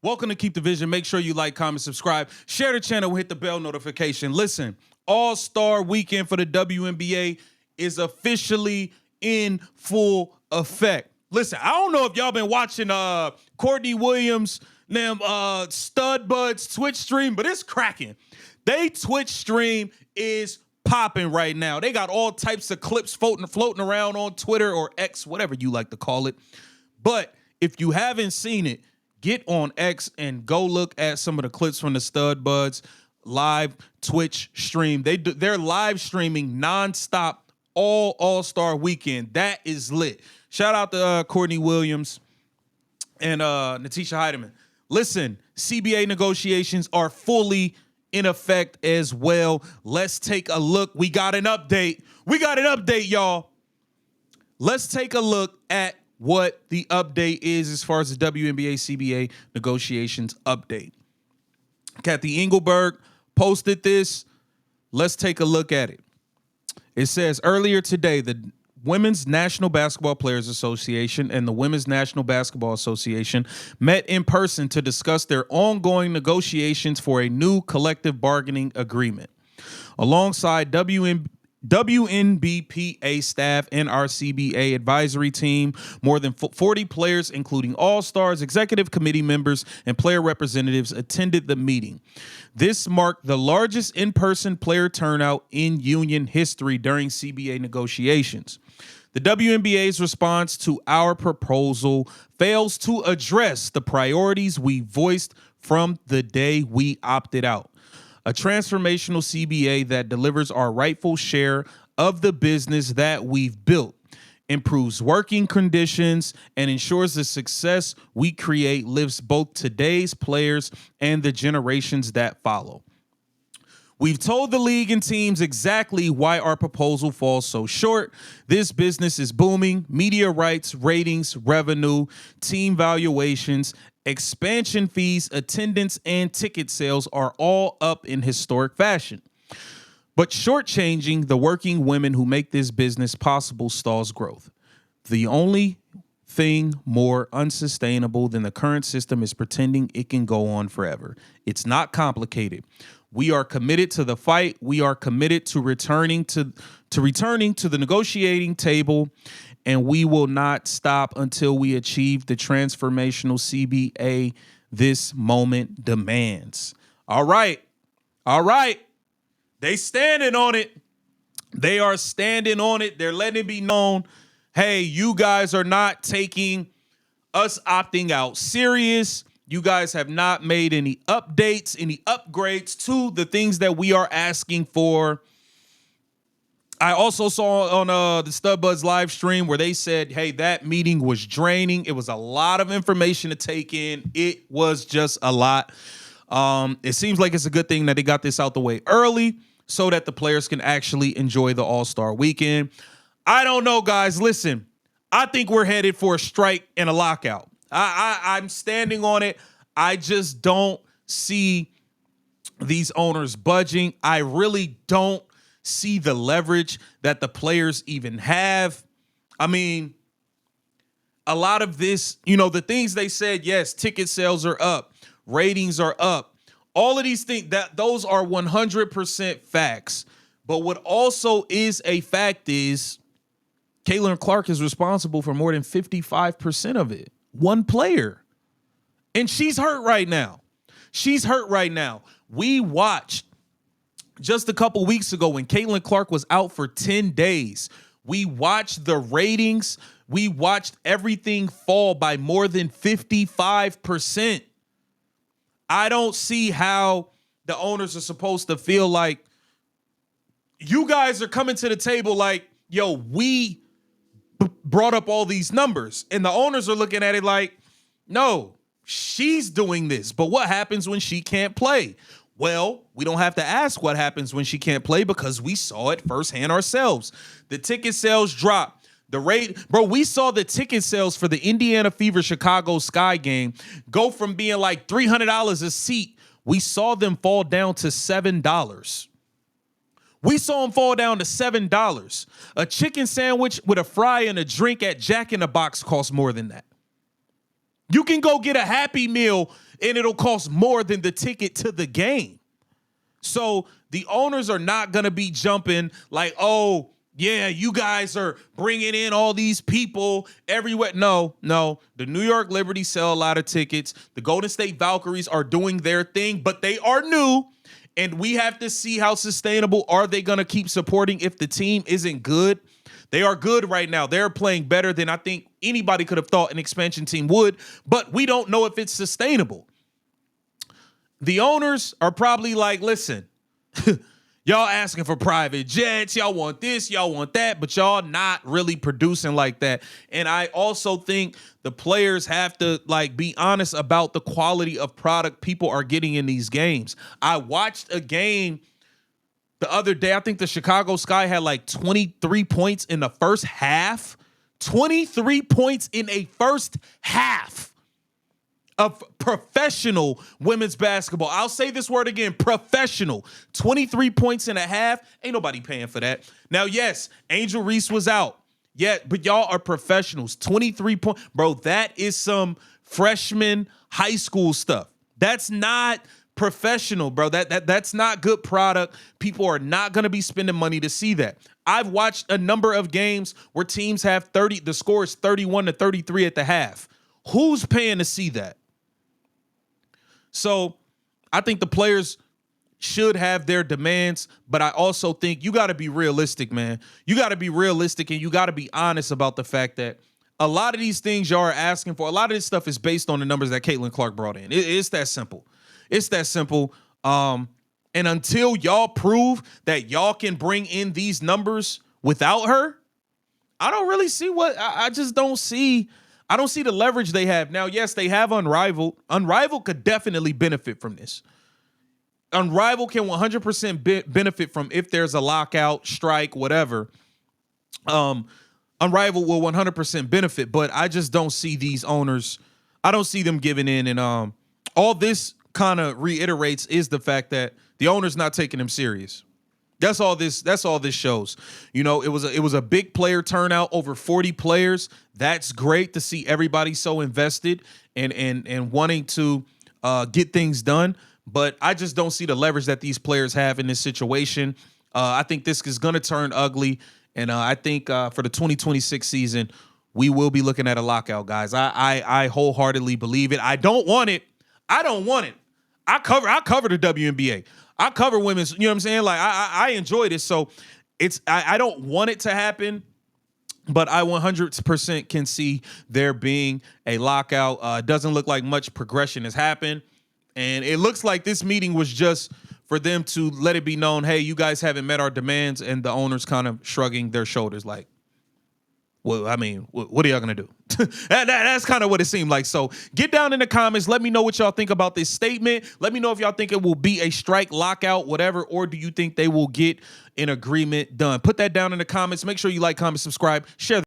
Welcome to Keep the Vision. Make sure you like, comment, subscribe, share the channel, hit the bell notification. Listen, All-Star Weekend for the WNBA is officially in full effect. Listen, I don't know if y'all been watching Courtney Williams, Stud Buds Twitch stream, but it's cracking. They Twitch stream is popping right now. They got all types of clips floating around on Twitter or X, whatever you like to call it. But if you haven't seen it, get on X and go look at some of the clips from the Stud Buds live Twitch stream. They're live streaming nonstop All-Star Weekend. That is lit. Shout out to Courtney Williams and Natisha Heidemann. Listen, CBA negotiations are fully in effect as well. Let's take a look. We got an update. Y'all. Let's take a look at what the update is as far as the WNBA CBA negotiations update. Kathy Engelberg posted this. Let's take a look at it. It says, earlier today, the Women's National Basketball Players Association and the Women's National Basketball Association met in person to discuss their ongoing negotiations for a new collective bargaining agreement. Alongside WNBPA staff and our CBA advisory team, more than 40 players, including all-stars, executive committee members, and player representatives attended the meeting. This marked the largest in-person player turnout in union history during CBA negotiations. The WNBA's response to our proposal fails to address the priorities we voiced from the day we opted out. A transformational CBA that delivers our rightful share of the business that we've built, improves working conditions, and ensures the success we create lifts both today's players and the generations that follow. We've told the league and teams exactly why our proposal falls so short. This business is booming. Media rights, ratings, revenue, team valuations, expansion fees, attendance, and ticket sales are all up in historic fashion. But shortchanging the working women who make this business possible stalls growth. The only thing more unsustainable than the current system is pretending it can go on forever. It's not complicated. We are committed to the fight. We are committed to returning to the negotiating table, and we will not stop until we achieve the transformational CBA this moment demands. All right. They standing on it. They are standing on it. They're letting it be known, hey, you guys are not taking us opting out serious. You guys have not made any updates, any upgrades to the things that we are asking for. I also saw on the Stud Buds live stream where they said, hey, that meeting was draining. It was a lot of information to take in. It was just a lot. It seems like it's a good thing that they got this out the way early so that the players can actually enjoy the All-Star Weekend. I don't know, guys. Listen, I think we're headed for a strike and a lockout. I'm standing on it. I just don't see these owners budging. I really don't see the leverage that the players even have. I mean, a lot of this, the things they said, yes, ticket sales are up, ratings are up. All of these things, those are 100% facts. But what also is a fact is Caitlin Clark is responsible for more than 55% of it. One player. And she's hurt right now. We watched just a couple weeks ago when Caitlin Clark was out for 10 days. We watched the ratings. We watched everything fall by more than 55%. I don't see how the owners are supposed to feel like you guys are coming to the table like, yo, we brought up all these numbers. And the owners are looking at it like, no, she's doing this. But what happens when she can't play? Well, we don't have to ask what happens when she can't play because we saw it firsthand ourselves. The ticket sales dropped. We saw the ticket sales for the Indiana Fever Chicago Sky game go from being like $300 a seat. We saw them fall down to $7. We saw them fall down to $7. A chicken sandwich with a fry and a drink at Jack in the Box costs more than that. You can go get a Happy Meal and it'll cost more than the ticket to the game. So the owners are not going to be jumping like, oh, yeah, you guys are bringing in all these people everywhere. No. The New York Liberty sell a lot of tickets. The Golden State Valkyries are doing their thing, but they are new. And we have to see how sustainable are they going to keep supporting if the team isn't good. They are good right now. They're playing better than I think anybody could have thought an expansion team would, but we don't know if it's sustainable. The owners are probably like, listen, y'all asking for private jets, y'all want this, y'all want that, but y'all not really producing like that. And I also think the players have to like be honest about the quality of product people are getting in these games. I watched a game the other day. I think the Chicago Sky had like 23 points in the first half. 23 points in a first half of professional women's basketball. I'll say this word again, professional. 23 points in a half. Ain't nobody paying for that. Now, yes, Angel Reese was out. Yeah, but y'all are professionals. 23 points. Bro, that is some freshman high school stuff. That's not professional, bro. That's not good product. People are not going to be spending money to see that. I've watched a number of games where teams have 30, the score is 31-33 at the half. Who's paying to see that? So I think the players should have their demands, but I also think you got to be realistic, man. You got to be realistic and you got to be honest about the fact that a lot of these things y'all are asking for, a lot of this stuff is based on the numbers that Caitlin Clark brought in. It's that simple. It's that simple. And until y'all prove that y'all can bring in these numbers without her, I don't really see what I just don't see. I don't see the leverage they have. Now, yes, they have Unrivaled. Unrivaled could definitely benefit from this. Unrivaled can 100% benefit from if there's a lockout, strike, whatever. Unrivaled will 100% benefit, but I just don't see these owners. I don't see them giving in. And all this kind of reiterates is the fact that the owner's not taking them serious. That's all this shows. You know, it was a big player turnout, over 40 players. That's great to see everybody so invested and wanting to get things done. But I just don't see the leverage that these players have in this situation. I think this is going to turn ugly. And I think for the 2026 season, we will be looking at a lockout, guys. I wholeheartedly believe it. I don't want it. I cover the WNBA. I cover women's, you know what I'm saying? Like I enjoy this. So I don't want it to happen, but I 100% can see there being a lockout. It doesn't look like much progression has happened. And it looks like this meeting was just for them to let it be known, hey, you guys haven't met our demands, and the owners kind of shrugging their shoulders like, well, I mean, what are y'all going to do? That's kind of what it seemed like. So get down in the comments. Let me know what y'all think about this statement. Let me know if y'all think it will be a strike, lockout, whatever, or do you think they will get an agreement done? Put that down in the comments. Make sure you like, comment, subscribe, share.